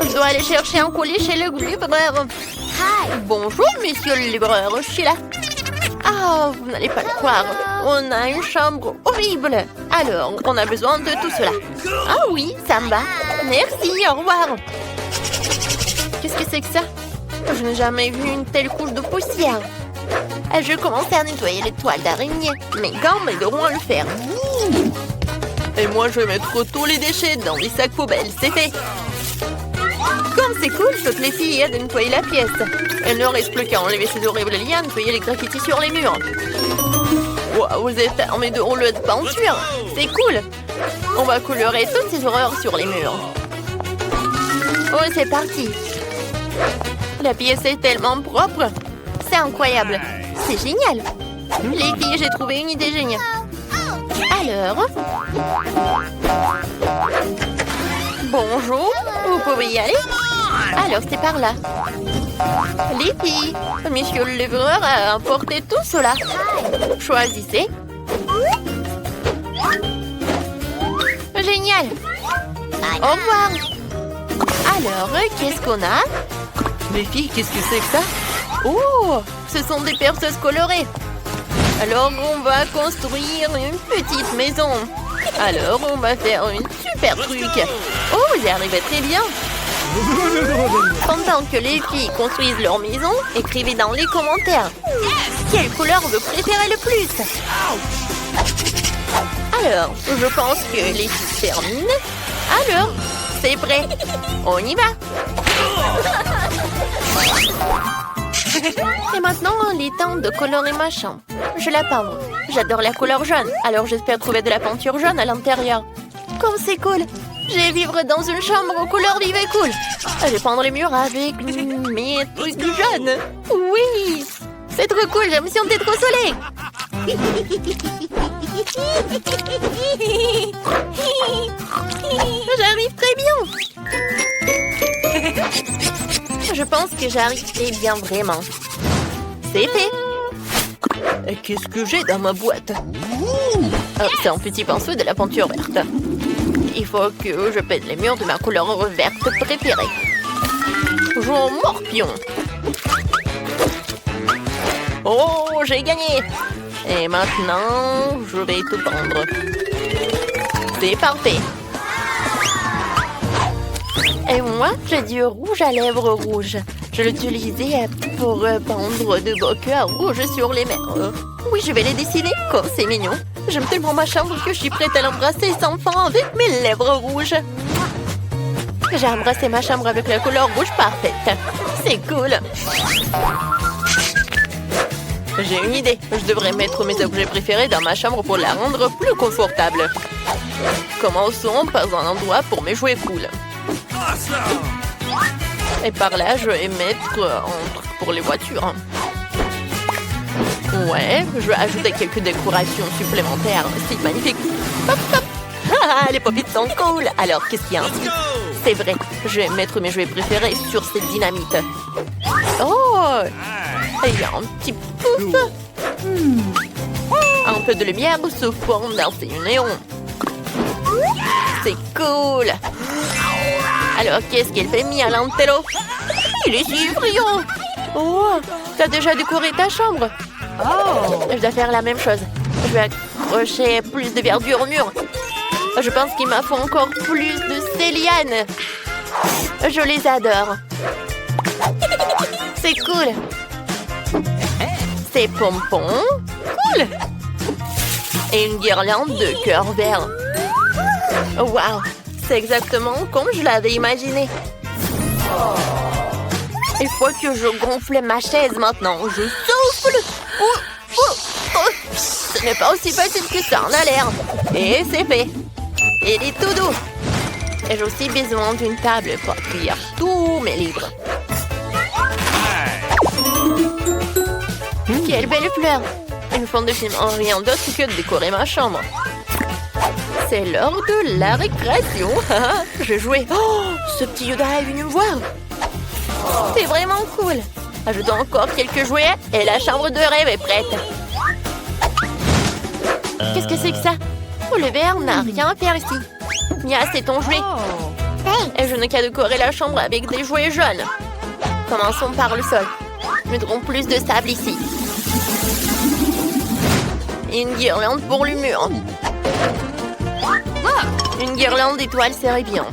Je dois aller chercher un colis chez le libraire. Bonjour, monsieur le libraire, je suis là. Ah, vous n'allez pas le croire. On a une chambre horrible. Alors, on a besoin de tout cela. Ah oui, ça me va. Merci, au revoir. Qu'est-ce que c'est que ça? Je n'ai jamais vu une telle couche de poussière. Je commençais à nettoyer les toiles d'araignée. Mes gants m'aideront à le faire. Et moi, je vais mettre tous les déchets dans des sacs poubelles. C'est fait. Comme c'est cool, toutes les filles aident à nettoyer la pièce. Il ne reste plus qu'à enlever ces horribles liens, nettoyer les graffitis sur les murs. Wow, vous êtes armés de rouleaux de peinture. C'est cool. On va colorer toutes ces horreurs sur les murs. Oh, c'est parti. La pièce est tellement propre. C'est incroyable. C'est génial. Les filles, j'ai trouvé une idée géniale. Alors... Bonjour, vous pouvez y aller? Alors, c'est par là. Les filles, monsieur le livreur a apporté tout cela. Choisissez. Génial. Au revoir. Alors, qu'est-ce qu'on a? Les filles, qu'est-ce que c'est que ça? Oh, ce sont des perceuses colorées. Alors, on va construire une petite maison. Alors, on va faire une super truc. Oh, vous y arrivez très bien. Pendant que les filles construisent leur maison, écrivez dans les commentaires. Quelle couleur vous préférez le plus? Alors, je pense que les filles terminent. Alors, c'est prêt. On y va. Et maintenant, il est temps de colorer ma chambre. Je la peindre. J'adore la couleur jaune, alors j'espère trouver de la peinture jaune à l'intérieur. Comme c'est cool! Je vais vivre dans une chambre aux couleurs vives et cool. Je vais peindre les murs avec mes trucs jaunes. Oui! C'est trop cool, j'ai l'impression d'être au soleil. J'arrive très bien. Je pense que j'arrive très bien vraiment. C'est fait. Qu'est-ce que j'ai dans ma boîte? Oh, c'est un petit pinceau de la peinture verte. Il faut que je peinte les murs de ma couleur verte préférée. Jouons morpion. Oh, j'ai gagné. Et maintenant, je vais tout peindre. C'est parfait. Et moi, j'ai du rouge à lèvres rouges. Je l'utilisais pour peindre de beaux cœurs rouges sur les murs. Oui, je vais les dessiner. Comme c'est mignon. J'aime tellement ma chambre que je suis prête à l'embrasser sans fin avec mes lèvres rouges. J'ai embrassé ma chambre avec la couleur rouge parfaite. C'est cool. J'ai une idée. Je devrais mettre mes objets préférés dans ma chambre pour la rendre plus confortable. Commençons par un endroit pour mes jouets cool. Et par là, je vais mettre un truc pour les voitures. Ouais, je vais ajouter quelques décorations supplémentaires. C'est magnifique. Hop, hop. Ah, les pop-its sont cool. Alors, qu'est-ce qu'il y a ensuite? C'est vrai, je vais mettre mes jouets préférés sur cette dynamite. Oh, il y a un petit pouf. Un peu de lumière se forme dans ces néons. C'est cool. Alors, qu'est-ce qu'il fait, Michelangelo? Il est si brillant. Oh, t'as déjà décoré ta chambre? Oh, je dois faire la même chose. Je vais accrocher plus de verdure au mur. Je pense qu'il m'en faut encore plus de ces lianes. Je les adore. C'est cool. Ces pompons. Cool. Et une guirlande de cœur vert. Waouh. C'est exactement comme je l'avais imaginé. Il faut que je gonfle ma chaise maintenant. Je souffle. Ce n'est pas aussi facile que ça en a l'air. Et c'est fait. Il est tout doux. Et j'ai aussi besoin d'une table pour accueillir tous mes livres. Quelle belle fleur. Une fond de film en rien d'autre que de décorer ma chambre. C'est l'heure de la récréation. Je vais jouer. Oh, ce petit Yoda est venu me voir. C'est vraiment cool. Ajoutons encore quelques jouets et la chambre de rêve est prête. Qu'est-ce que c'est que ça? Oh, le verre n'a rien à faire ici. Nia, c'est ton jouet. Et je n'ai qu'à décorer la chambre avec des jouets jaunes. Commençons par le sol. Mettrons plus de sable ici. Et une guirlande pour le mur. Une guirlande d'étoiles serait bien.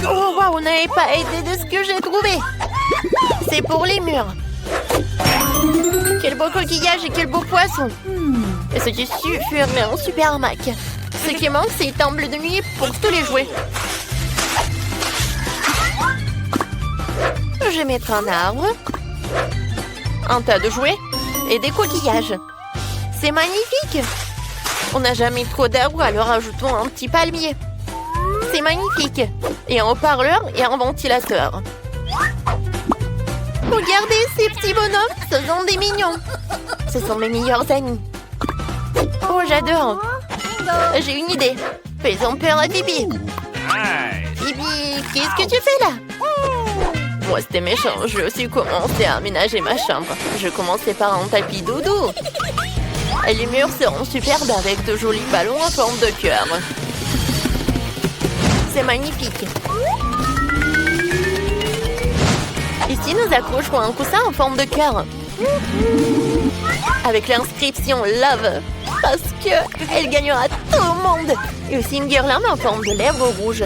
Oh, waouh, vous n'avez pas aidé de ce que j'ai trouvé. C'est pour les murs. Quel beau coquillage et quel beau poisson. Et ce tissu ferait un super Mac. Ce qui manque, c'est une table de nuit pour tous les jouets. Je vais mettre un arbre, un tas de jouets et des coquillages. C'est magnifique. On n'a jamais trop d'arbres, alors ajoutons un petit palmier. C'est magnifique. Et un haut-parleur et un ventilateur. Regardez ces petits bonhommes, ce sont des mignons. Ce sont mes meilleurs amis. Oh, j'adore. J'ai une idée. Faisons peur à Bibi. Bibi, qu'est-ce que tu fais là? Moi, c'était méchant. Je vais aussi commencer à aménager ma chambre. Je commençais par un tapis dodo. Les murs seront superbes avec de jolis ballons en forme de cœur. C'est magnifique. Ici, nous accrocherons un coussin en forme de cœur. Avec l'inscription Love. Parce qu'elle gagnera tout le monde. Et aussi une guirlande en forme de lèvres rouges.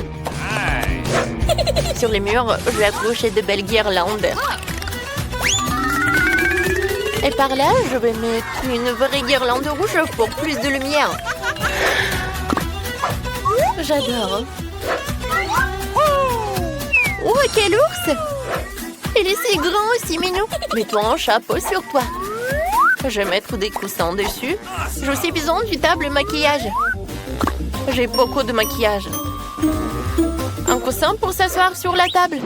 Sur les murs, je vais accrocher de belles guirlandes. Et par là, je vais mettre une vraie guirlande rouge pour plus de lumière. J'adore. Oh, quel ours! Il est si grand et si mignon. Mets-toi un chapeau sur toi. Je vais mettre des coussins dessus. J'ai aussi besoin d'une table maquillage. J'ai beaucoup de maquillage. Un coussin pour s'asseoir sur la table.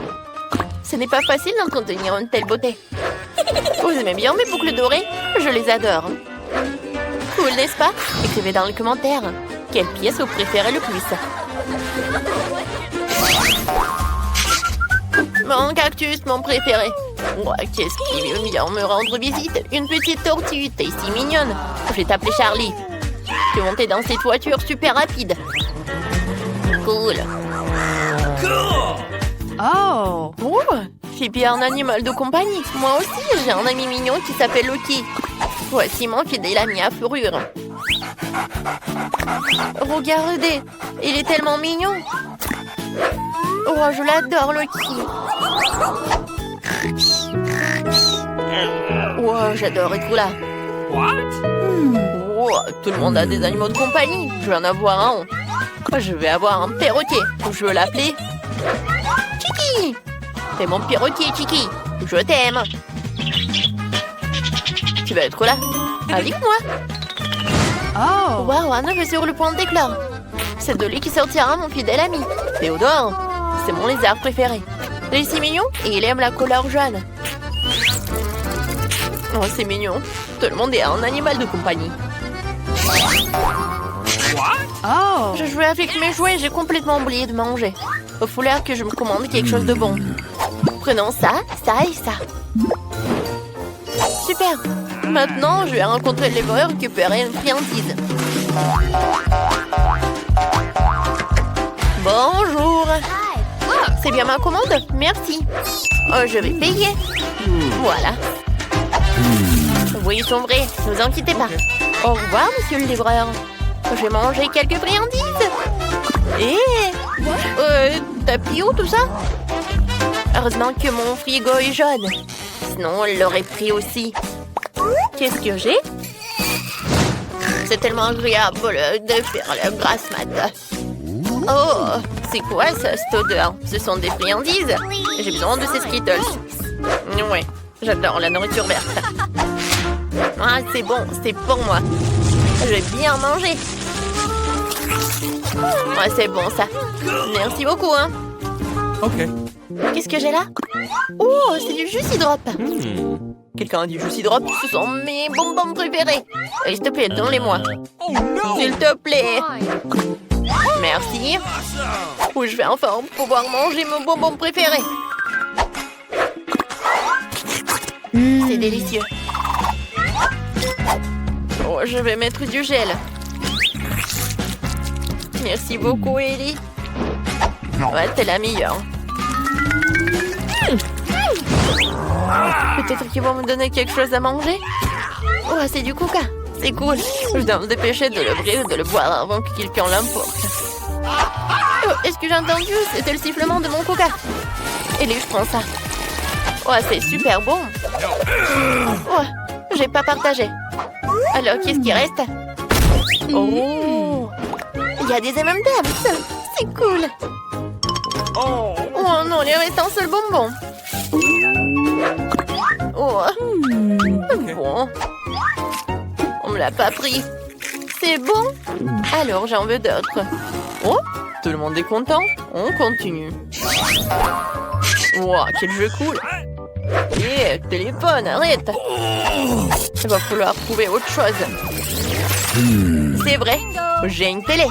Ce n'est pas facile d'entretenir une telle beauté. Vous aimez bien mes boucles dorées? Je les adore. Cool, n'est-ce pas? Écrivez dans les commentaires. Quelle pièce vous préférez le plus? Mon cactus, mon préféré. Ouais, qu'est-ce qui veut bien me rendre visite? Une petite tortue, t'es si mignonne. Je vais t'appeler Charlie. Je vais monter dans cette voiture super rapide. Cool. Oh! Oh, j'ai bien un animal de compagnie. Moi aussi, j'ai un ami mignon qui s'appelle Loki. Voici mon fidèle ami à fourrure. Regardez, il est tellement mignon. Oh, je l'adore, Loki. Oh, j'adore Ekula. Oh, tout le monde a des animaux de compagnie. Je vais en avoir un. Je vais avoir un perroquet. Je veux l'appeler Chiki. C'est mon perroquet, Chiki. Je t'aime. Tu vas être là avec moi. Oh! Waouh, un œuf est sur le point d'éclore. C'est de lui qui sortira mon fidèle ami. Théodore, c'est mon lézard préféré. Il est si mignon et il aime la couleur jaune. Oh, c'est mignon. Tout le monde est un animal de compagnie. Oh! Je jouais avec mes jouets et j'ai complètement oublié de manger. Il faut l'air que je me commande quelque chose de bon. Prenons ça, ça et ça. Super. Maintenant, je vais rencontrer les voleurs et récupérer une friandise. Bonjour. C'est bien ma commande? Merci. Oh, je vais payer. Voilà. Oui, ils sont vrais. Ne vous inquiétez pas. Au revoir, monsieur le livreur. Je vais manger quelques friandises. T'as pris où tout ça? Heureusement que mon frigo est jaune. Sinon, on l'aurait pris aussi. Qu'est-ce que j'ai? C'est tellement agréable de faire la grasse mat. Oh, c'est quoi ça, cette odeur? Ce sont des friandises. J'ai besoin de ces Skittles. Ouais, j'adore la nourriture verte. Ah, c'est bon, c'est pour moi. Je vais bien manger. Ouais, c'est bon ça. Merci beaucoup, hein. Ok. Qu'est-ce que j'ai là? Oh, c'est du Juicy Drop. Quelqu'un a du Juicy Drop? Ce sont mes bonbons préférés. S'il te plaît, donne-les-moi. S'il te plaît. Merci. Ou je vais enfin pouvoir manger mon bonbon préféré. C'est délicieux. Oh, je vais mettre du gel. Merci beaucoup, Ellie. Ouais, t'es la meilleure. Peut-être qu'ils vont me donner quelque chose à manger. Oh, c'est du coca. C'est cool. Je dois me dépêcher de l'ouvrir et de le boire avant que quelqu'un l'emporte. Oh, est-ce que j'ai entendu? C'était le sifflement de mon coca. Ellie, je prends ça. Oh, c'est super bon. Oh, j'ai pas partagé. Alors, qu'est-ce qui reste? Oh, il y a des M&M's. C'est cool. Oh non, il reste un seul bonbon. Oh, bon. On me l'a pas pris. C'est bon? Alors, j'en veux d'autres. Oh, tout le monde est content. On continue. Wow, quel jeu cool. Yeah, téléphone, arrête. Il va falloir trouver autre chose. C'est vrai, j'ai une télé.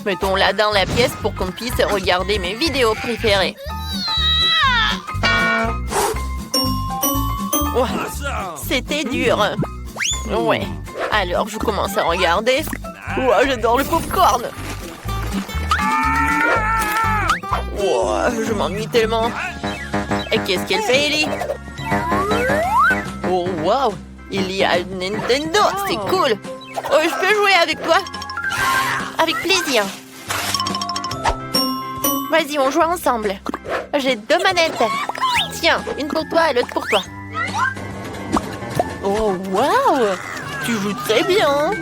Mettons-la dans la pièce pour qu'on puisse regarder mes vidéos préférées. Oh, c'était dur. Ouais, alors je commence à regarder. Oh, j'adore le popcorn. Oh, je m'ennuie tellement. Et qu'est-ce qu'elle fait, Ellie? Oh, wow! Il y a Nintendo, c'est cool! Oh, je peux jouer avec toi? Avec plaisir. Vas-y, on joue ensemble. J'ai 2 manettes. Tiens, une pour toi et l'autre pour toi. Oh, wow! Tu joues très bien!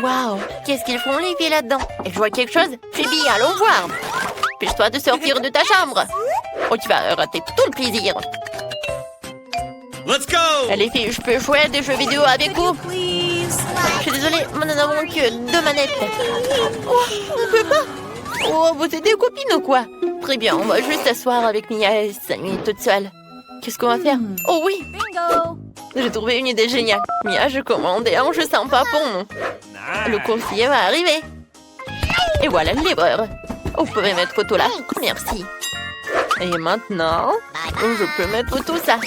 Wow! Qu'est-ce qu'ils font, les filles, là-dedans? Elles jouent à quelque chose? Phoebe, allons voir! Dépêche-toi de sortir de ta chambre! Oh, tu vas rater tout le plaisir! Let's go! Les filles, je peux jouer à des jeux vidéo avec vous? Je suis désolée, mais nous n'avons que 2 manettes. Oh, on peut pas? Oh, vous êtes des copines ou quoi? Très bien, on va juste s'asseoir avec Mia et s'amuser toute seule. Qu'est-ce qu'on va faire? Oh oui! J'ai trouvé une idée géniale. Mia, je commande un jeu sympa pour nous. Le coursier va arriver. Et voilà le livreur. Vous pouvez mettre tout là? Merci. Et maintenant, je peux mettre tout ça.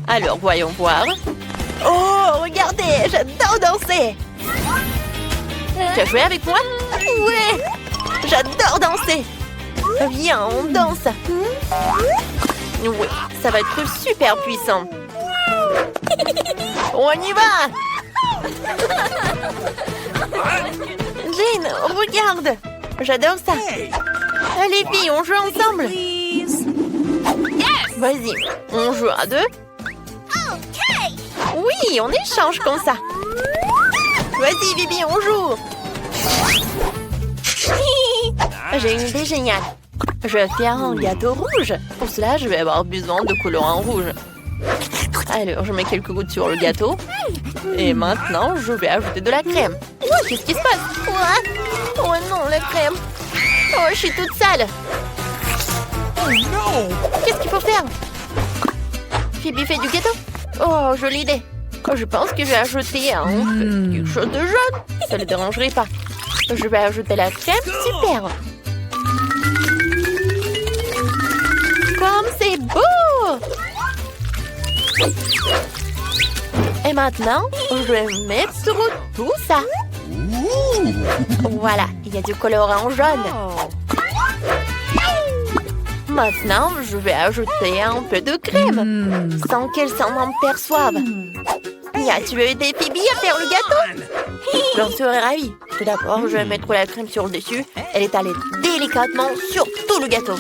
Alors, voyons voir. Oh, regardez, j'adore danser. Tu as joué avec moi? Ouais, j'adore danser. Viens, on danse. Oui, ça va être super puissant. On y va. Jane, regarde. J'adore ça. Allez, filles, on joue ensemble. Vas-y, on joue à 2. Oui, on échange comme ça. Vas-y, Bibi, on joue. J'ai une idée géniale. Je vais faire un gâteau rouge. Pour cela, je vais avoir besoin de colorant rouge. Alors, je mets quelques gouttes sur le gâteau. Et maintenant, je vais ajouter de la crème. Qu'est-ce qui se passe? Oh non, la crème. Oh, je suis toute sale. Qu'est-ce qu'il faut faire? Phoebe fait du gâteau? Oh, jolie idée. Oh, je pense que je vais ajouter quelque chose de jaune. Ça ne le dérangerait pas. Je vais ajouter la crème. Super. Comme c'est beau! Et maintenant, je vais mettre tout ça. Voilà, il y a du colorant jaune. Maintenant, je vais ajouter un peu de crème, sans qu'elle s'en aperçoive. Mia, tu veux aider Phoebe à faire le gâteau? J'en serais ravie. Tout d'abord, je vais mettre la crème sur le dessus. Elle est allée délicatement sur tout le gâteau.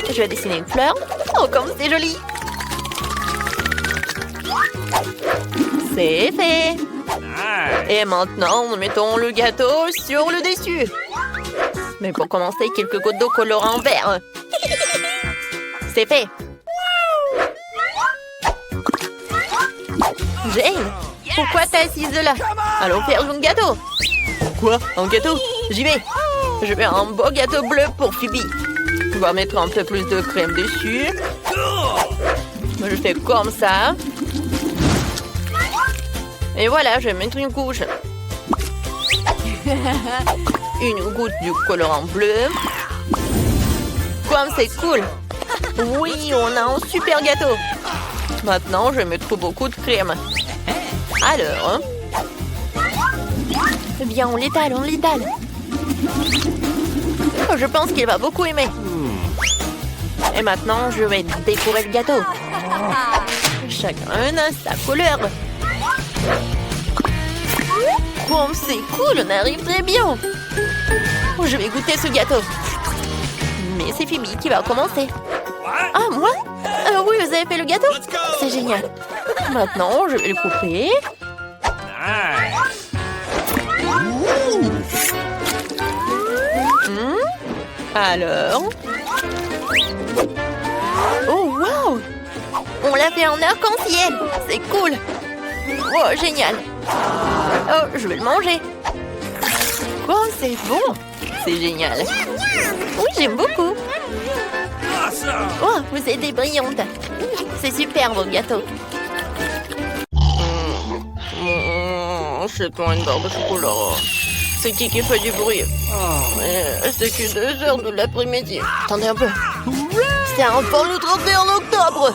Je vais dessiner une fleur. Oh, comme c'est joli! C'est fait! Et maintenant, nous mettons le gâteau sur le dessus. Mais pour commencer, quelques gouttes d'eau colorant vert. C'est fait! Jane, pourquoi t'es assise là? Allons faire un gâteau! Quoi? Un gâteau? J'y vais! Je vais un beau gâteau bleu pour Phoebe. On va mettre un peu plus de crème dessus. Je fais comme ça. Et voilà, je vais mettre une couche. Une goutte du colorant bleu. Comme c'est cool. Oui, on a un super gâteau. Maintenant, je vais mettre beaucoup de crème. Alors, Eh bien, on l'étale, on l'étale. Oh, je pense qu'il va beaucoup aimer. Et maintenant, je vais décorer le gâteau. Chacun a sa couleur. Oh, c'est cool, on arrive très bien. Oh, je vais goûter ce gâteau. Mais c'est Phoebe qui va commencer. Ah, moi? Oui, vous avez fait le gâteau? C'est génial. Maintenant, je vais le couper. Alors? Oh, wow! On l'a fait en arc-en-ciel. C'est cool. Oh, génial. Oh, je vais le manger. Oh, c'est bon. C'est génial. Oui, j'aime beaucoup. Oh, vous êtes brillantes. C'est super, vos gâteaux. C'est toi une barre de chocolat. C'est qui fait du bruit? C'est que 2 heures de l'après-midi. Attendez un peu. C'est enfin le 31 octobre.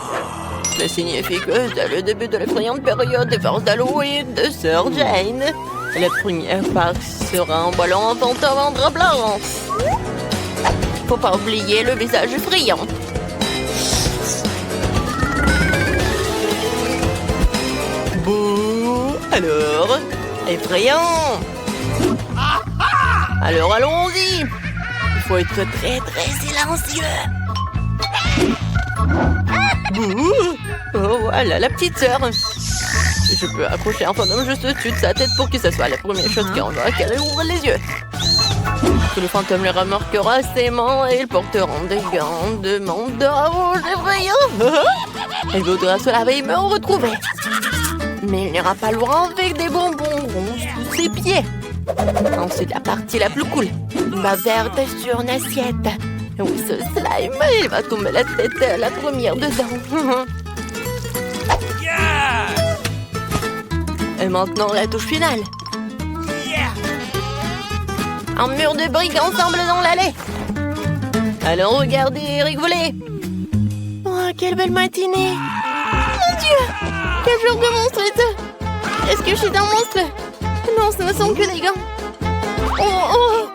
Cela signifie que c'est le début de l'effrayante période des farces d'Halloween de Sœur Jane. La première farce sera un ballon enfantin en drap blanc. Faut pas oublier le visage effrayant. Bouh! Alors, effrayant! Alors allons-y! Il faut être très très silencieux! Bouh! Oh voilà la petite sœur! Je peux accrocher un fantôme juste au-dessus de sa tête pour que ce soit la première chose qu'on voit qu'elle ouvre les yeux. Que le fantôme le remarquera aisément et ils porteront des gants de mandat rouge effrayant. Elle voudra se laver et me retrouver. Mais il n'ira pas loin avec des bonbons ronds sous ses pieds. Ensuite, la partie la plus cool. Ma verte sur une assiette. Oui, ce slime, il va tomber la tête la première dedans. Et maintenant, la touche finale. Un mur de briques ensemble dans l'allée. Allons regarder et rigoler. Oh, quelle belle matinée. Mon Dieu, quel genre de monstre est-ce? Est-ce que je suis un monstre? Non, ce ne sont que des gants. Oh,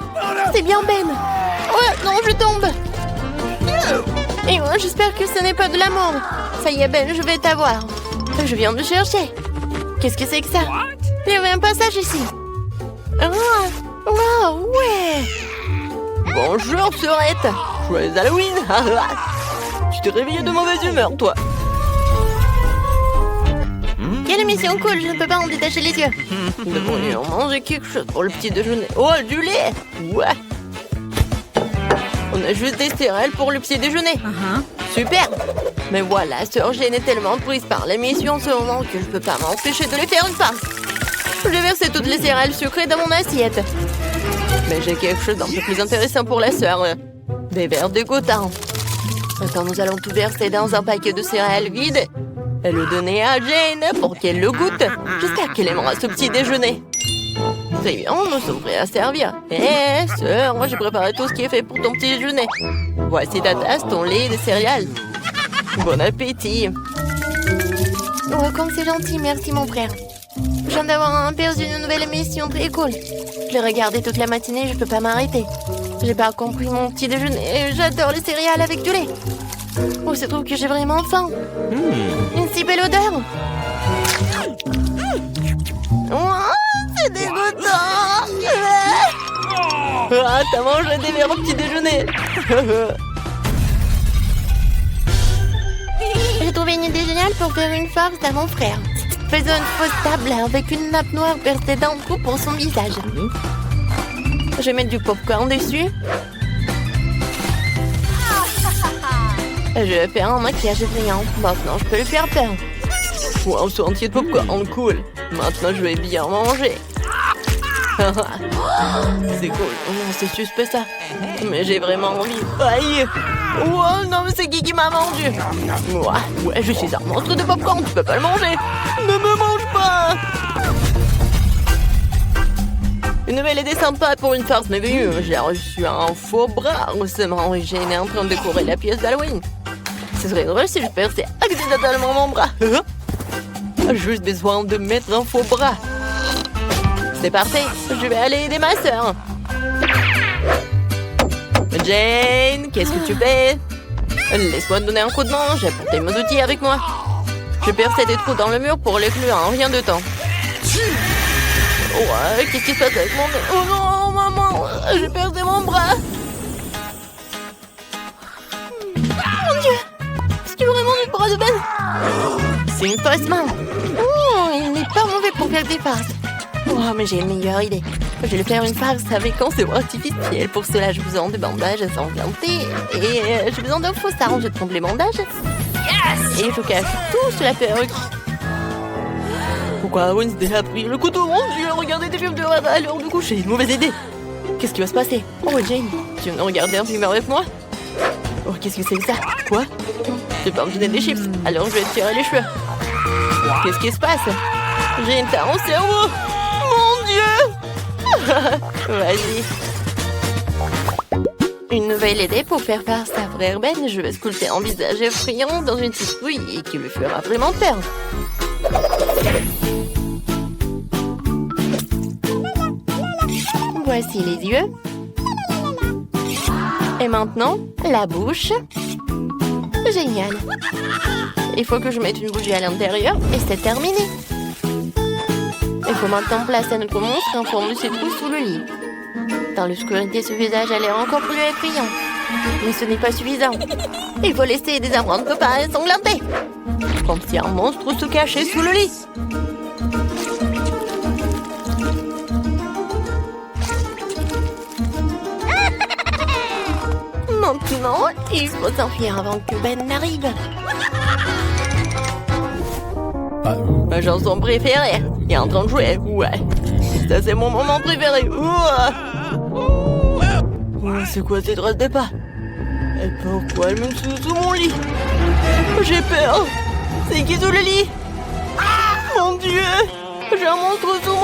c'est bien Ben. Oh, non, je tombe. Et moi, j'espère que ce n'est pas de la mort. Ça y est, Ben, je vais t'avoir. Je viens de chercher. Qu'est-ce que c'est que ça? Il y avait un passage ici. Oh, ouais. Bonjour, Sœurette. Joyeux Halloween. Tu t'es réveillée de mauvaise humeur, toi. Quelle émission cool, je ne peux pas en détacher les yeux. Nous devrions manger quelque chose pour le petit déjeuner. Oh, du lait. Ouais. On a juste des céréales pour le petit déjeuner. Super. Mais voilà, Sœur Jane est tellement prise par l'émission en ce moment que je peux pas m'empêcher de lui faire une farce. Je vais verser toutes les céréales sucrées dans mon assiette. Mais j'ai quelque chose d'un peu plus intéressant pour la sœur. Des verres dégoûtants. Maintenant, nous allons tout verser dans un paquet de céréales vides et le donner à Jane pour qu'elle le goûte. J'espère qu'elle aimera ce petit déjeuner. Très bien, nous sommes prêts à servir. Sœur, moi j'ai préparé tout ce qui est fait pour ton petit déjeuner. Voici ta tasse, ton lait et des céréales. Bon appétit. Oh, comme c'est gentil, merci mon frère. Je viens d'avoir un aperçu d'une nouvelle émission très cool. Je l'ai regardé toute la matinée, je peux pas m'arrêter. J'ai pas compris mon petit déjeuner. J'adore les céréales avec du lait. Oh, se trouve que j'ai vraiment faim. Une si belle odeur. Oh, c'est dégoûtant. Ah, t'as mangé des verres au petit déjeuner. J'ai trouvé une idée géniale pour faire une farce à mon frère. Faisons une fausse table avec une nappe noire percée d'un trou pour son visage. Je vais mettre du popcorn dessus. Je vais faire un maquillage effrayant. Maintenant, je peux lui faire peur. Wow, ce entier de popcorn, cool. Maintenant, je vais bien manger. C'est cool. Oh non, c'est suspect ça. Mais j'ai vraiment envie. Aïe. Oh non, mais c'est qui m'a mordu? Ouais, je suis un monstre de popcorn, tu peux pas le manger. Ne me mange pas. Une nouvelle idée sympa pour une farce merveilleuse. J'ai reçu un faux bras récemment et Jane est en train de décorer la pièce d'Halloween. Ce serait drôle si je perçais accidentellement mon bras. J'ai juste besoin de mettre un faux bras. C'est parfait. Je vais aller aider ma sœur. Jane, qu'est-ce que tu fais? Laisse-moi te donner un coup de main. J'ai apporté mes outils avec moi. Je perçais des trous dans le mur pour l'éclure en rien de temps. Ouais, qu'est-ce qui se passe avec mon nez? Oh non, maman, j'ai perdu mon bras. Mon Dieu, est-ce qu'il vraiment le bras de Ben? C'est une fausse main. Oh, il n'est pas mauvais pour faire des farces. Oh, mais j'ai une meilleure idée. Je vais faire une farce avec un seau artificiel. Pour cela, j'ai besoin de bandages ensanglantés. Et j'ai besoin d'un faux sarong. Je trompe les bandages. Yes! Et je cache tout sous la perruque. Pourquoi Wednesday a pris le couteau? Mon Dieu, regardez des films de rêve à l'heure du coucher. Mauvaise idée. Qu'est-ce qui va se passer? Oh, Jane, tu viens de regarder un film avec moi? Oh, qu'est-ce que c'est que ça? Quoi? Tu peux me donner des chips. Alors je vais te tirer les cheveux. Qu'est-ce qui se passe? Jane, t'as un cerveau. Mon Dieu. Vas-y. Une nouvelle idée pour faire farce à frère Ben. Je vais sculpter un visage effrayant dans une citrouille et qui lui fera vraiment peur. Voici les yeux. Et maintenant, la bouche. Génial. Il faut que je mette une bougie à l'intérieur et c'est terminé. Il faut maintenant placer notre monstre en forme de citrouille sous le lit. Dans l'obscurité, ce visage a l'air encore plus effrayant. Mais ce n'est pas suffisant. Il faut laisser des empreintes de pas ensanglantées. Comme si un monstre se cachait sous le lit. Maintenant, il faut s'enfuir avant que Ben n'arrive. Ma chanson préférée. Il est en train de jouer. Ouais. Ça, c'est mon moment préféré. C'est quoi ces traces de pas? Et pourquoi elle me sous mon lit? J'ai peur. C'est qui sous le lit? Mon Dieu! J'ai un monstre sous